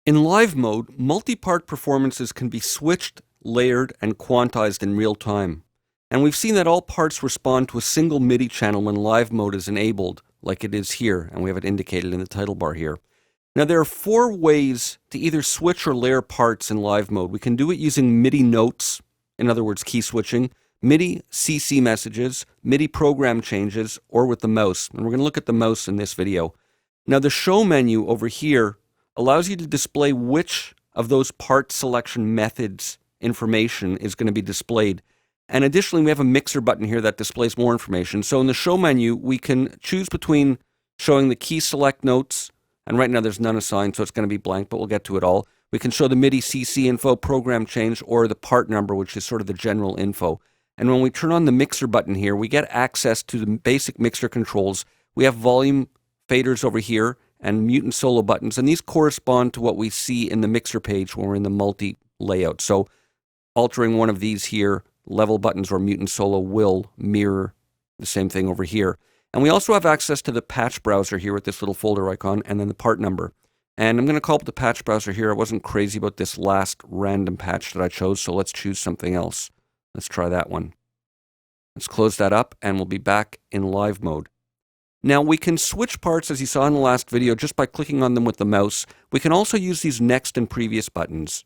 In live mode, multi-part performances can be switched, layered, and quantized in real time. And we've seen that all parts respond to a single MIDI channel when live mode is enabled, like it is here, and we have it indicated in the title bar here. Now there are 4 ways to either switch or layer parts in live mode. We can do it using MIDI notes, in other words key switching, MIDI CC messages, MIDI program changes, or with the mouse. And we're going to look at the mouse in this video. Now the show menu over here allows you to display which of those part selection methods information is going to be displayed. And additionally, we have a mixer button here that displays more information. So in the show menu, we can choose between showing the key select notes, and right now there's none assigned, so it's going to be blank, but we'll get to it all. We can show the MIDI CC info, program change, or the part number, which is sort of the general info. And when we turn on the mixer button here, we get access to the basic mixer controls. We have volume faders over here and mute and solo buttons, and these correspond to what we see in the mixer page when we're in the multi layout. So altering one of these here, level buttons or mute and solo, will mirror the same thing over here. And we also have access to the patch browser here with this little folder icon and then the part number. And I'm going to call up the patch browser here. I wasn't crazy about this last random patch that I chose, so let's choose something else. Let's try that one. Let's close that up and we'll be back in live mode. Now we can switch parts, as you saw in the last video, just by clicking on them with the mouse. We can also use these next and previous buttons.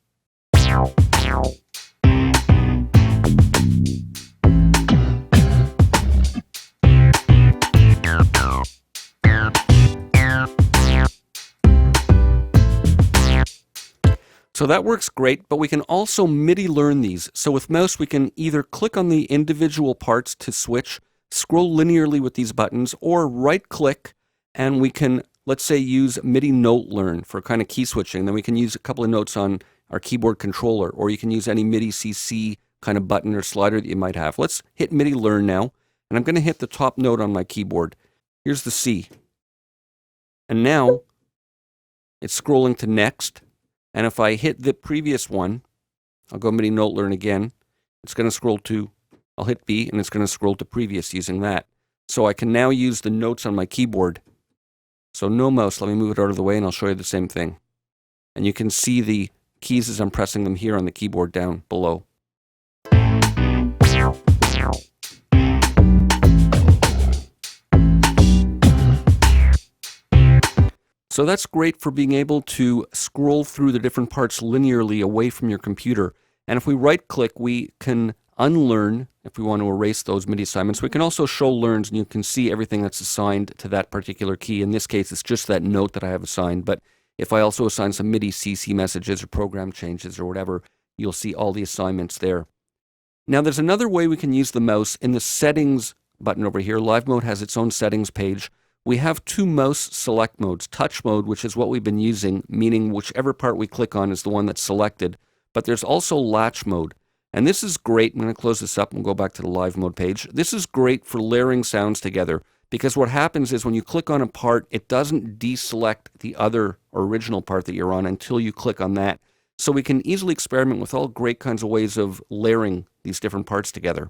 So that works great, but we can also MIDI learn these. So with mouse, we can either click on the individual parts to switch, scroll linearly with these buttons, or right-click, and we can, let's say, use MIDI note learn for kind of key switching. Then we can use a couple of notes on our keyboard controller, or you can use any MIDI CC kind of button or slider that you might have. Let's hit MIDI learn now, and I'm going to hit the top note on my keyboard. Here's the C. And now it's scrolling to next. And if I hit the previous one, I'll go MIDI note learn again. It's going to scroll to, I'll hit B, and it's going to scroll to previous using that. So I can now use the notes on my keyboard. So no mouse, let me move it out of the way and I'll show you the same thing. And you can see the keys as I'm pressing them here on the keyboard down below. So that's great for being able to scroll through the different parts linearly away from your computer. And if we right-click, we can unlearn if we want to erase those MIDI assignments. We can also show learns, and you can see everything that's assigned to that particular key. In this case, it's just that note that I have assigned. But if I also assign some MIDI CC messages or program changes or whatever, you'll see all the assignments there. Now, there's another way we can use the mouse. In the settings button over here, Live Mode has its own settings page. We have 2 mouse select modes. Touch mode, which is what we've been using, meaning whichever part we click on is the one that's selected. But there's also latch mode. And this is great. I'm going to close this up and go back to the live mode page. This is great for layering sounds together, because what happens is when you click on a part, it doesn't deselect the other original part that you're on until you click on that. So we can easily experiment with all great kinds of ways of layering these different parts together.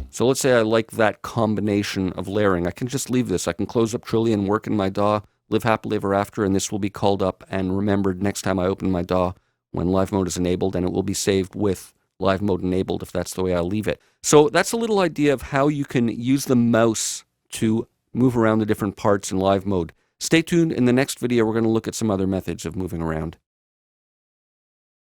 So let's say I like that combination of layering. I can just leave this. I can close up Trillion, work in my DAW, live happily ever after, and this will be called up and remembered next time I open my DAW when live mode is enabled, and it will be saved with live mode enabled if that's the way I leave it. So that's a little idea of how you can use the mouse to move around the different parts in live mode. Stay tuned. In the next video, we're going to look at some other methods of moving around.